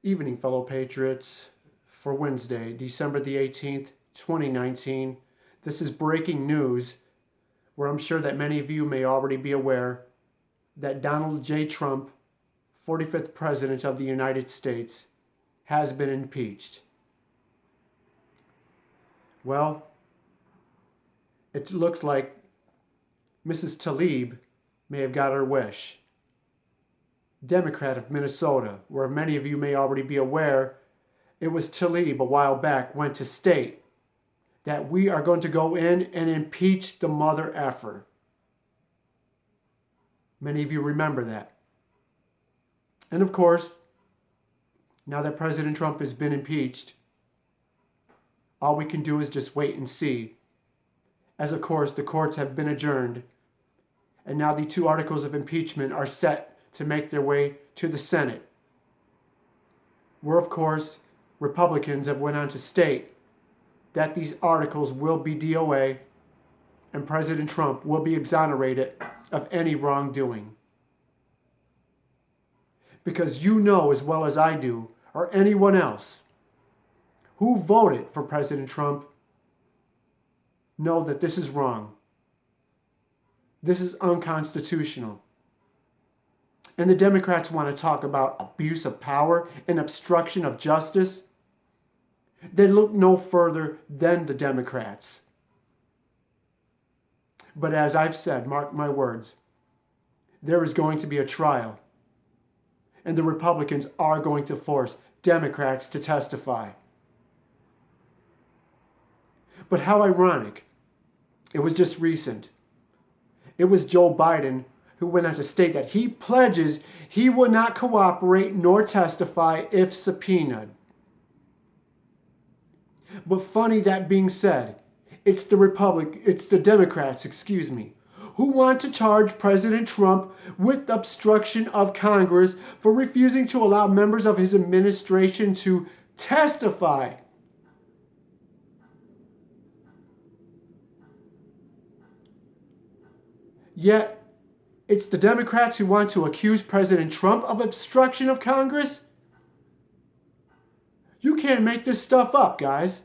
Evening, fellow patriots, for Wednesday, December the 18th, 2019. This is breaking news where I'm sure that many of you may already be aware that Donald J. Trump, 45th President of the United States, has been impeached. Well, it looks like Mrs. Tlaib may have got her wish. Democrat of Minnesota, where many of you may already be aware, it was Tlaib a while back went to state that we are going to go in and impeach the mother effer. Many of you remember that. And of course, now that President Trump has been impeached, all we can do is just wait and see. As of course, the courts have been adjourned, and now the two articles of impeachment are set to make their way to the Senate, where of course Republicans have went on to state that these articles will be DOA and President Trump will be exonerated of any wrongdoing. Because you know as well as I do, or anyone else who voted for President Trump, know that this is wrong. This is unconstitutional. And the Democrats want to talk about abuse of power and obstruction of justice. They look no further than the Democrats. But as I've said, mark my words, there is going to be a trial. And the Republicans are going to force Democrats to testify. But how ironic. It was just recent. It was Joe Biden who went on to state that he pledges he will not cooperate nor testify if subpoenaed. But funny that being said, it's the Democrats, who want to charge President Trump with obstruction of Congress for refusing to allow members of his administration to testify. Yet, it's the Democrats who want to accuse President Trump of obstruction of Congress? You can't make this stuff up, guys.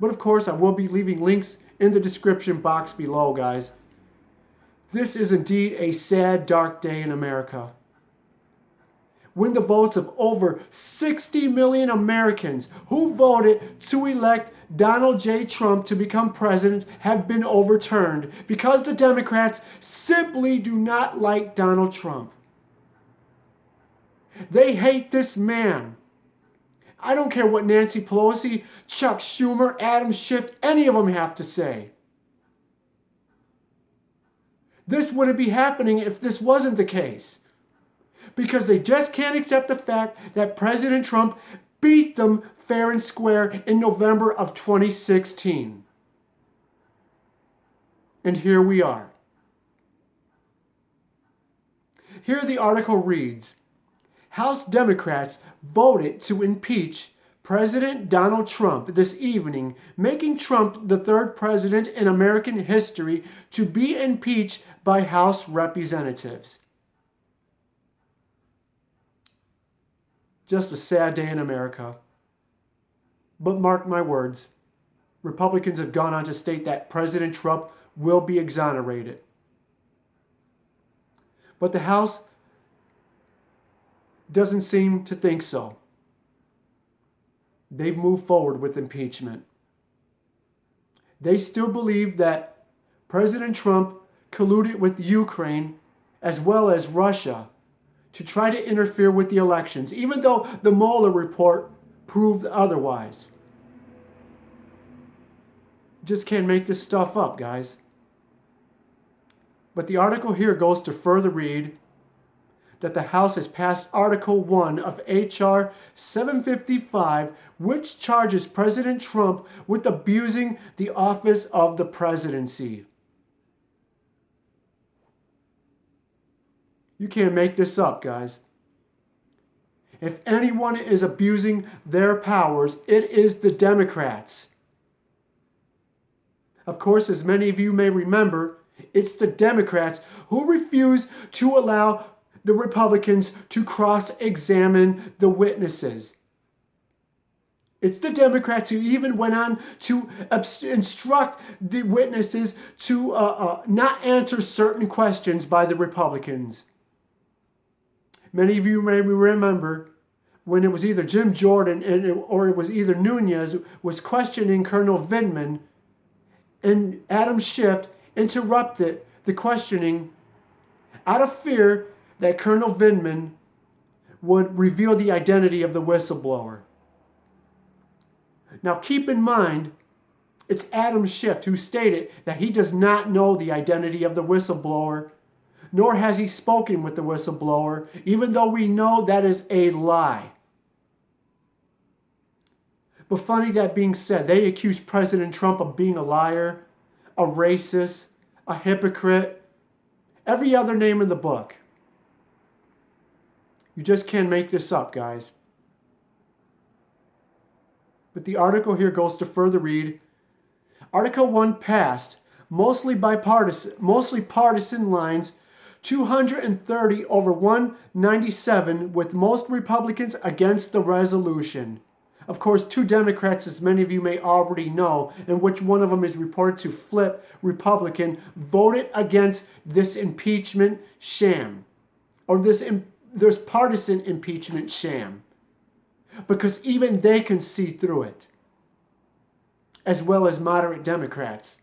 But of course, I will be leaving links in the description box below, guys. This is indeed a sad, dark day in America, when the votes of over 60 million Americans who voted to elect Donald J. Trump to become president have been overturned because the Democrats simply do not like Donald Trump. They hate this man. I don't care what Nancy Pelosi, Chuck Schumer, Adam Schiff, any of them have to say. This wouldn't be happening if this wasn't the case. Because they just can't accept the fact that President Trump beat them fair and square in November of 2016. And here we are. Here the article reads, House Democrats voted to impeach President Donald Trump this evening, making Trump the third president in American history to be impeached by House representatives. Just a sad day in America. But mark my words, Republicans have gone on to state that President Trump will be exonerated. But the House doesn't seem to think so. They've moved forward with impeachment. They still believe that President Trump colluded with Ukraine as well as Russia to try to interfere with the elections, even though the Mueller report proved otherwise. Just can't make this stuff up, guys. But the article here goes to further read that the House has passed Article 1 of H.R. 755, which charges President Trump with abusing the office of the presidency. You can't make this up, guys. If anyone is abusing their powers, it is the Democrats. Of course, as many of you may remember, it's the Democrats who refuse to allow the Republicans to cross-examine the witnesses. It's the Democrats who even went on to instruct the witnesses to not answer certain questions by the Republicans. Many of you may remember when it was either Jim Jordan or it was either Nunez was questioning Colonel Vindman, and Adam Schiff interrupted the questioning out of fear that Colonel Vindman would reveal the identity of the whistleblower. Now keep in mind, it's Adam Schiff who stated that he does not know the identity of the whistleblower, nor has he spoken with the whistleblower, even though we know that is a lie. But funny that being said, they accuse President Trump of being a liar, a racist, a hypocrite, every other name in the book. You just can't make this up, guys. But the article here goes to further read. Article 1 passed, mostly partisan lines, 230 over 197, with most Republicans against the resolution. Of course, 2 Democrats, as many of you may already know, and which one of them is reported to flip Republican, voted against this impeachment sham, or this partisan impeachment sham, because even they can see through it, as well as moderate Democrats,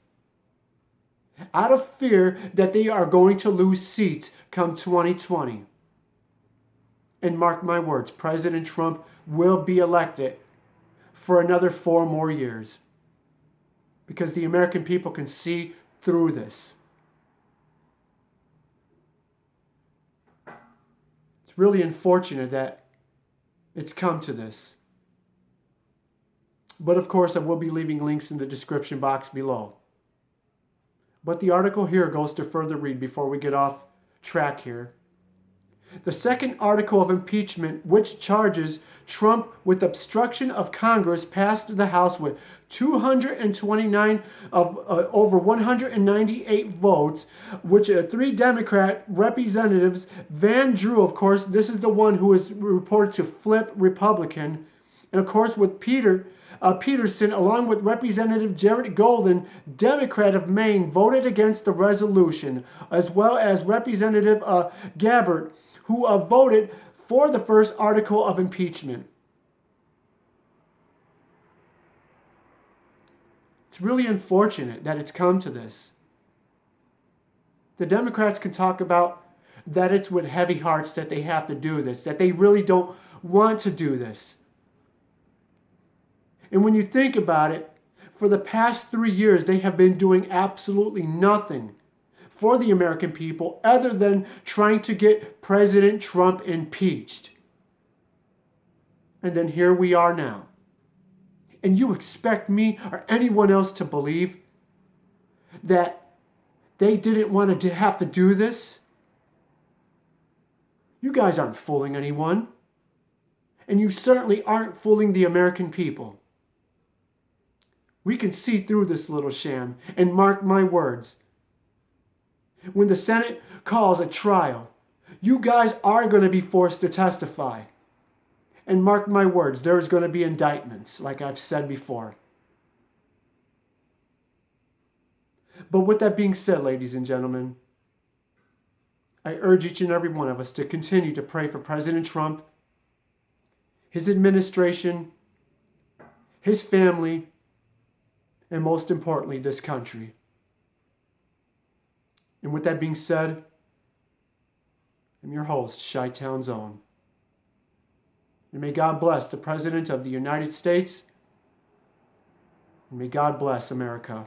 out of fear that they are going to lose seats come 2020. And mark my words, President Trump will be elected for another 4 more years, because the American people can see through this. It's really unfortunate that it's come to this. But of course, I will be leaving links in the description box below. But the article here goes to further read before we get off track here. The second article of impeachment, which charges Trump with obstruction of Congress, passed the House with 229 of over 198 votes, which 3 Democrat representatives, Van Drew, of course, this is the one who is reported to flip Republican, and of course with Peterson, along with Representative Jared Golden, Democrat of Maine, voted against the resolution, as well as Representative Gabbard, who voted for the first article of impeachment. It's really unfortunate that it's come to this. The Democrats can talk about that it's with heavy hearts that they have to do this, that they really don't want to do this. And when you think about it, for the past 3 years, they have been doing absolutely nothing for the American people other than trying to get President Trump impeached. And then here we are now. And you expect me or anyone else to believe that they didn't want to have to do this? You guys aren't fooling anyone. And you certainly aren't fooling the American people. We can see through this little sham, and mark my words. When the Senate calls a trial, you guys are going to be forced to testify. And mark my words, there's going to be indictments, like I've said before. But with that being said, ladies and gentlemen, I urge each and every one of us to continue to pray for President Trump, his administration, his family, and most importantly, this country. And with that being said, I'm your host, Chi-Town Zone. And may God bless the President of the United States. And may God bless America.